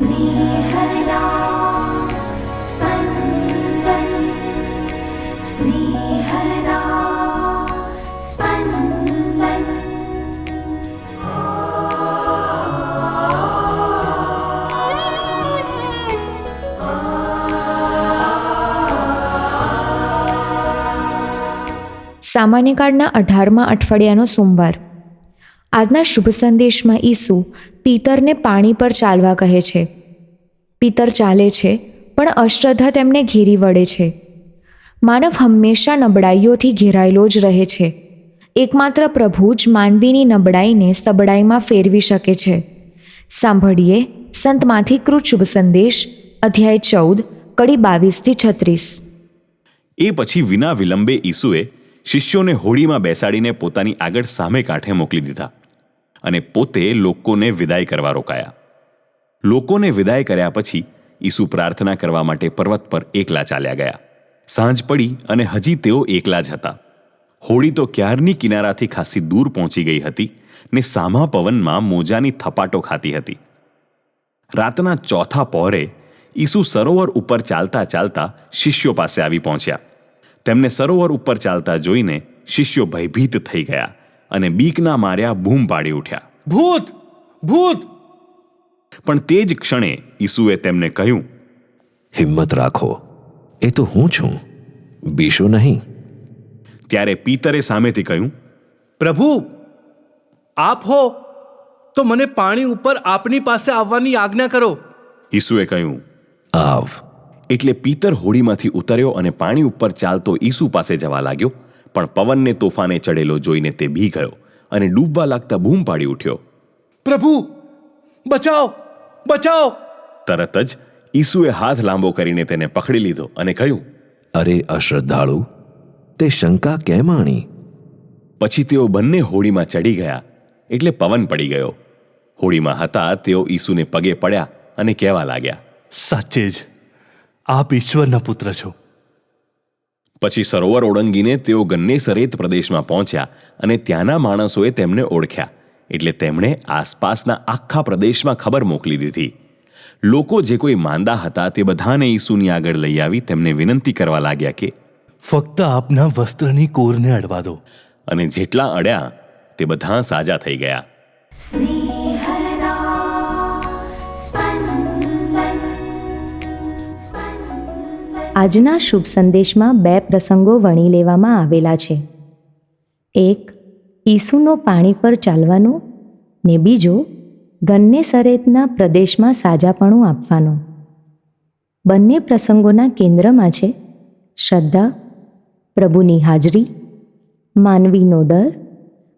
स्नेहदा स्पन्दन स्नेहदा स्पन्दन। સામાન્ય કાળના 18મા અઠવાડિયાનો સોમવાર. આજના શુભ સંદેશમાં ઈસુ પિતરને પાણી પર ચાલવા કહે છે. પિતર ચાલે છે, પણ અશ્રદ્ધા તેમને ઘેરી વળે છે. માનવ હંમેશા નબળાઈઓથી ઘેરાયેલો જ રહે છે. એકમાત્ર પ્રભુ જ માનવીની નબળાઈને સબળાઈમાં ફેરવી શકે છે. સાંભળીએ સંત માથીકૃત શુભ સંદેશ, અધ્યાય 14, કડી 22-36. એ પછી વિના વિલંબે ઈસુએ શિષ્યોને હોડીમાં બેસાડીને પોતાની આગળ સામે કાંઠે મોકલી દીધા અને પોતે લોકોને વિદાય કરવા રોકાયા. લોકોને વિદાય કર્યા પછી ઈસુ પ્રાર્થના કરવા માટે પર્વત પર એકલા ચાલ્યા ગયા. સાંજ પડી અને હજી તેઓ એકલા જ હતા. હોડી તો ક્યારની કિનારાથી ખાસી દૂર પહોંચી ગઈ હતી ને સામા પવનમાં મોજાની થપાટો ખાતી હતી. રાતના ચોથા પહોરે ઈસુ સરોવર ઉપર ચાલતા ચાલતા શિષ્યો પાસે આવી પહોંચ્યા. તેમને સરોવર ઉપર ચાલતા જોઈને શિષ્યો ભયભીત થઈ ગયા અને બીકના માર્યા બૂમ પાડી ઉઠ્યા, ભૂત! ભૂત! પણ તે જ ક્ષણે ઈસુએ તેમને કહ્યું, હિંમત રાખો, એ તો હું છું, બીશો નહીં. ત્યારે પીતરે સામેથી કહ્યું, પ્રભુ, આપ હો તો મને પાણી ઉપર આપની પાસે આવવાની આજ્ઞા કરો. ઈસુએ કહ્યું, આવ. એટલે પીતર હોડીમાંથી ઉતર્યો અને પાણી ઉપર ચાલતો ઈસુ પાસે જવા લાગ્યો. પણ પવનને તોફાને ચડેલો જોઈને તે બી ગયો અને ડૂબવા લાગતા બૂમ પાડી ઉઠ્યો, પ્રભુ, બચાવ! બચાવ! તરત જ ઈસુએ હાથ લાંબો કરીને તેને પકડી લીધો અને કહ્યું, અરે અશ્રદ્ધાળુ, તે શંકા કેમ આણી? પછી તેઓ બંને હોડીમાં ચડી ગયા. એટલે પવન પડી ગયો. હોડીમાં હતા તેઓ ઈસુને પગે પડ્યા અને કહેવા લાગ્યા, સાચે જ આપ ઈશ્વરના પુત્ર છો. પછી સરોવર ઓળંગીને તેઓ ગન્નેસરેત પ્રદેશમાં પહોંચ્યા અને ત્યાંના માણસોએ તેમને ઓળખ્યા. એટલે તેમણે આસપાસના આખા પ્રદેશમાં ખબર મોકલી દીધી. લોકો જે કોઈ માંદા હતા તે બધાને ઈસુની આગળ લઈ આવી તેમને વિનંતી કરવા લાગ્યા કે ફક્ત આપના વસ્ત્રની કોરને અડવા દો. અને જેટલા અડ્યા તે બધા સાજા થઈ ગયા. स्नेहदा स्पन्दन स्पन्दन। આજના શુભ સંદેશમાં 2 પ્રસંગો વણી લેવામાં આવેલા છે. એક, ઈસુનો પાણી પર ચાલવાનો, ને બીજો, ગન્નેસરેતના પ્રદેશમાં સાજાપણું આપવાનો. બંને પ્રસંગોના કેન્દ્રમાં છે શ્રદ્ધા, પ્રભુની હાજરી, માનવીનો ડર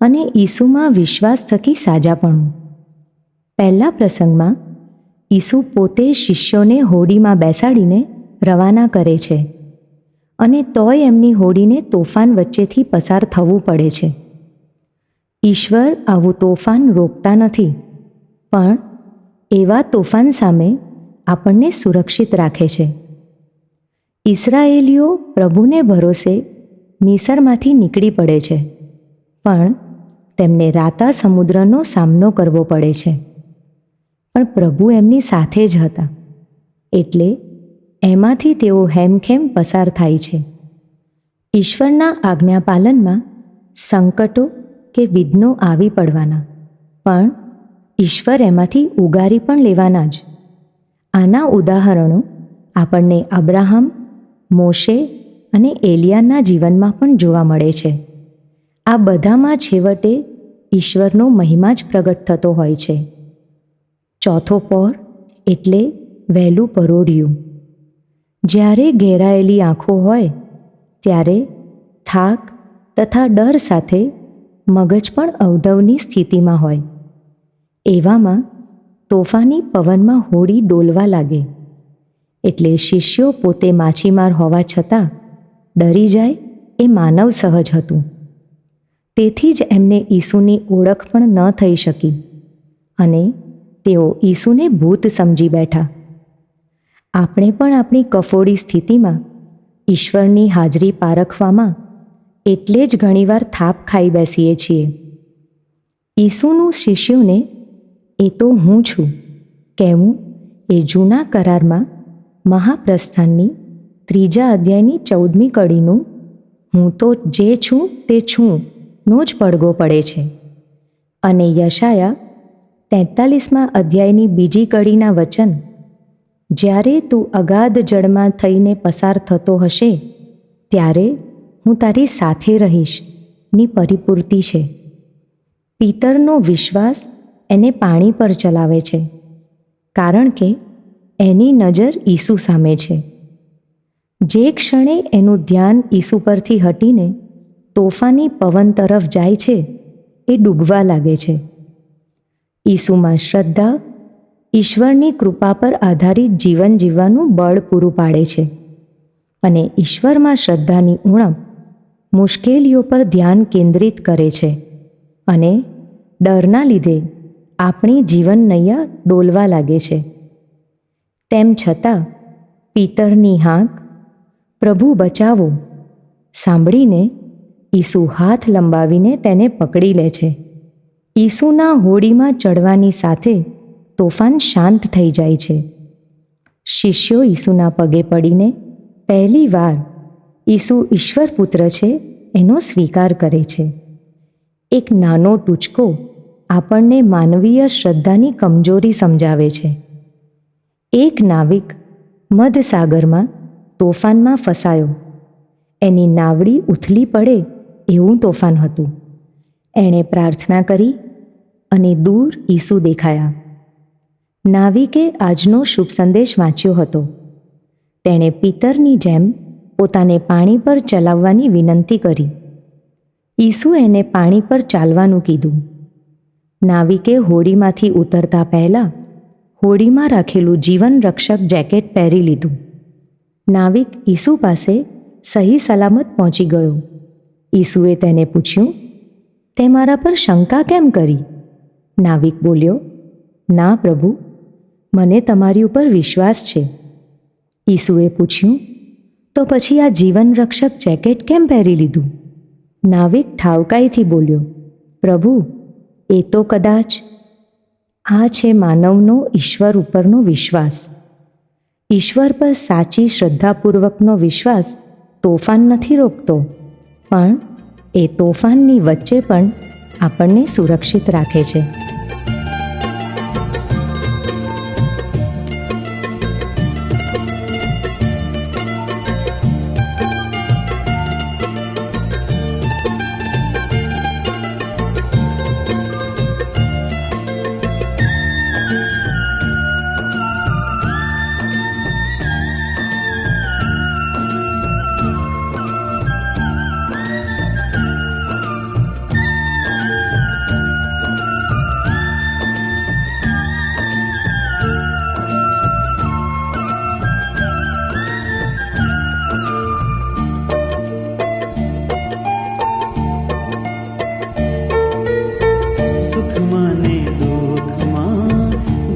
અને ઈસુમાં વિશ્વાસ થકી સાજાપણું. પહેલા પ્રસંગમાં ઈસુ પોતે શિષ્યોને હોડીમાં બેસાડીને રવાના કરે છે અને તોય એમની હોડીને તોફાન વચ્ચેથી પસાર થવું પડે છે. ઈશ્વર આવું તોફાન રોકતા નથી, પણ એવા તોફાન સામે આપણને સુરક્ષિત રાખે છે. ઇસરાયેલીઓ પ્રભુને ભરોસે મિસરમાંથી નીકળી પડે છે, પણ તેમને રાતા સમુદ્રનો સામનો કરવો પડે છે. પણ પ્રભુ એમની સાથે જ હતા, એટલે એમાંથી તેઓ હેમખેમ પસાર થાય છે. ઈશ્વરના આજ્ઞાપાલનમાં સંકટો કે વિઘ્નો આવી પડવાના, પણ ઈશ્વર એમાંથી ઉગારી પણ લેવાના જ. આના ઉદાહરણો આપણને અબ્રાહમ, મોશે અને એલિયાના જીવનમાં પણ જોવા મળે છે. આ બધામાં છેવટે ઈશ્વરનો મહિમા જ પ્રગટ થતો હોય છે. ચોથો પહોર એટલે વહેલું પરોઢિયું. જ્યારે ઘેરાયેલી આંખો હોય ત્યારે થાક તથા ડર સાથે મગજ પણ અવઢવની સ્થિતિમાં હોય. એવામાં તોફાની પવનમાં હોડી ડોલવા લાગે. એટલે શિષ્યો પોતે માછીમાર હોવા છતાં ડરી જાય એ માનવ સહજ હતું. તેથી જ એમને ઈસુની ઓળખ પણ ન થઈ શકી અને તેઓ ઈસુને ભૂત સમજી બેઠા. આપણે પણ આપણી કફોડી સ્થિતિમાં ઈશ્વરની હાજરી પારખવામાં એટલે જ ઘણીવાર થાપ ખાઈ બેસીએ છીએ. ઈસુનું શિષ્યોને એ તો હું છું કહેવું એ જૂના કરારમાં મહાપ્રસ્થાનની 3 અધ્યાયની 14મી કડીનું હું તો જે છું તે છું નો જ પડઘો પડે છે અને યશાયા 43મા અધ્યાયની 2જી કડીના વચન જ્યારે તું અગાધ જળમાં થઈને પસાર થતો હશે ત્યારે હું તારી સાથે રહીશ ની પરિપૂર્તિ છે. પિતરનો વિશ્વાસ એને પાણી પર ચલાવે છે કારણ કે એની નજર ઈસુ સામે છે. જે ક્ષણે એનું ધ્યાન ઈસુ પરથી હટીને તોફાની પવન તરફ જાય છે એ ડૂબવા લાગે છે. ઈસુમાં શ્રદ્ધા ઈશ્વરની કૃપા પર આધારિત જીવન જીવવાનું બળ પૂરું પાડે છે અને ઈશ્વરમાં શ્રદ્ધાની ઉણપ મુશ્કેલીઓ પર ધ્યાન કેન્દ્રિત કરે છે અને ડરના લીધે આપણી જીવન નૈયા ડોલવા લાગે છે. તેમ છતાં પિતરની હાંક પ્રભુ બચાવો સાંભળીને ઈસુ હાથ લંબાવીને તેને પકડી લે છે. ઈસુના હોડીમાં ચડવાની સાથે તોફાન શાંત થઈ જાય છે. શિષ્યો ઈસુના પગે પડીને પહેલીવાર ઈસુ ઈશ્વર પુત્ર છે એનો સ્વીકાર કરે છે. એક નાનો ટૂચકો આપણને માનવીય શ્રદ્ધાની કમજોરી સમજાવે છે. એક નાવિક મધસાગરમાં તોફાનમાં ફસાયો. એની નાવડી ઉથલી પડે એવું તોફાન હતું. એણે પ્રાર્થના કરી અને દૂર ઈસુ દેખાયા. નાવિકે આજનો શુભ સંદેશ વાંચ્યો હતો. તેણે પિતરની જેમ પોતાને પાણી પર ચલાવવાની વિનંતી કરી. ઈસુ એને પાણી પર ચાલવાનું કીધું. નાવિકે હોડીમાંથી ઉતરતા પહેલાં હોડીમાં રાખેલું જીવન રક્ષક જેકેટ પહેરી લીધું. નાવિક ઈસુ પાસે સહી સલામત પહોંચી ગયો. ઈસુએ તેને પૂછ્યું, તે મારા પર શંકા કેમ કરી? નાવિક બોલ્યો, ના પ્રભુ, મને તમારી ઉપર વિશ્વાસ છે. ઈસુએ પૂછ્યું, તો પછી આ જીવન રક્ષક જેકેટ કેમ પહેરી લીધું? નાવિક ઠાવકાઈથી બોલ્યો, પ્રભુ, એ તો કદાચ આ છે માનવનો ઈશ્વર ઉપરનો વિશ્વાસ. ઈશ્વર પર સાચી શ્રદ્ધાપૂર્વકનો વિશ્વાસ તોફાન નથી રોકતો, પણ એ તોફાનની વચ્ચે પણ આપણને સુરક્ષિત રાખે છે.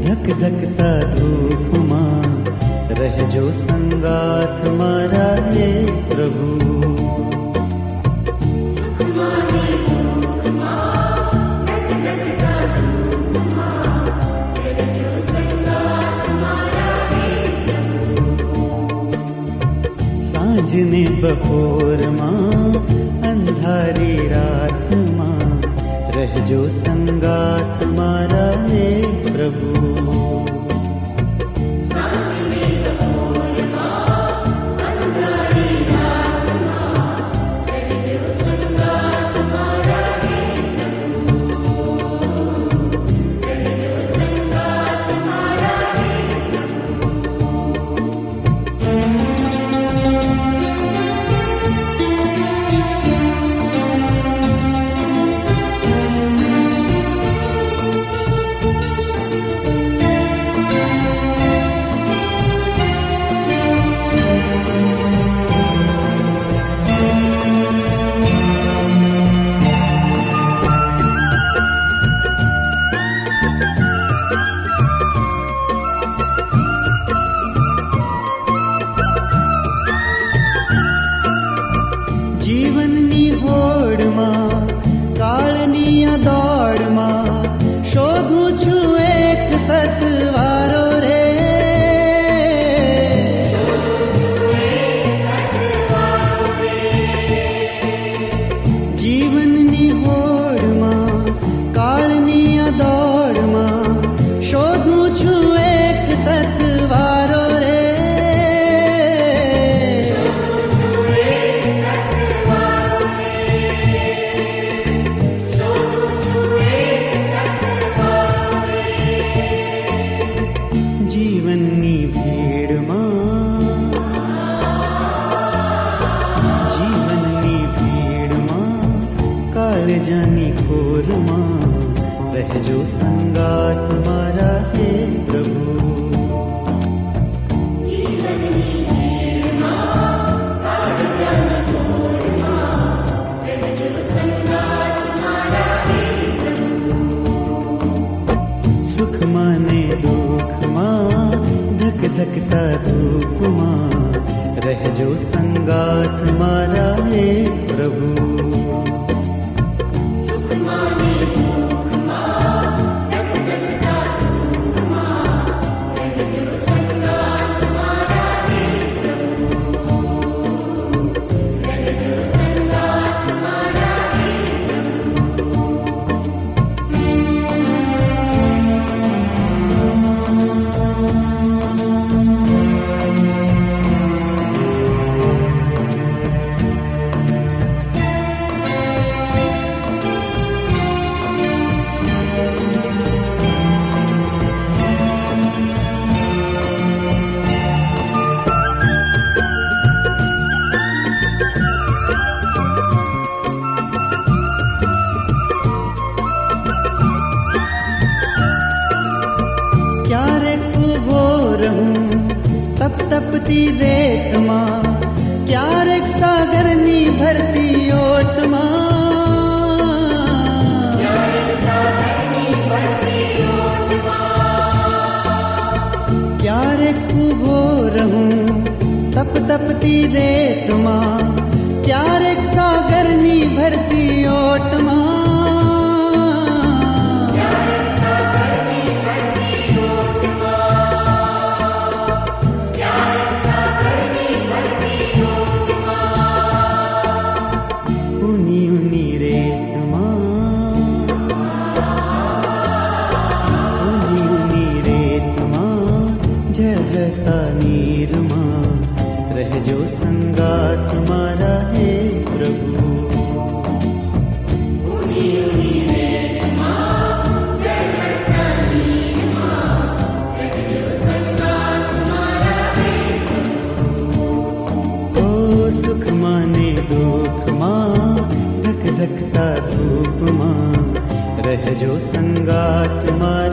ધકધકતા ધૂપમાં રહેજો સંગાથ મારા હે પ્રભુ. સાંજને બપોરમાં અંધારી રાતમાં રહેજો સંગાથ મારા હે પ્રભુ. ધકધકતા ધૂપમાં રહેજો સંગાથ મારા હે પ્રભુ. ક્યારેક ઉભો રહું તપ તપતી રેતમાં, ક્યારેક સાગરની ભરતી ઓટમાં, ક્યારેક ઉભો રહું તપ તપતી રેતમાં, ક્યારેક સાગરની ભરતી ઓટમાં, ઊની ઊની રેતમાં, ઊની ઊની રેતમાં, જહતા નીરમાં રહેજો સંગાથ મારા હે પ્રભુ. ઓ સુખમાં ને દુઃખમાં ધકધકતા ધૂપમાં રહેજો સંગાથ મારા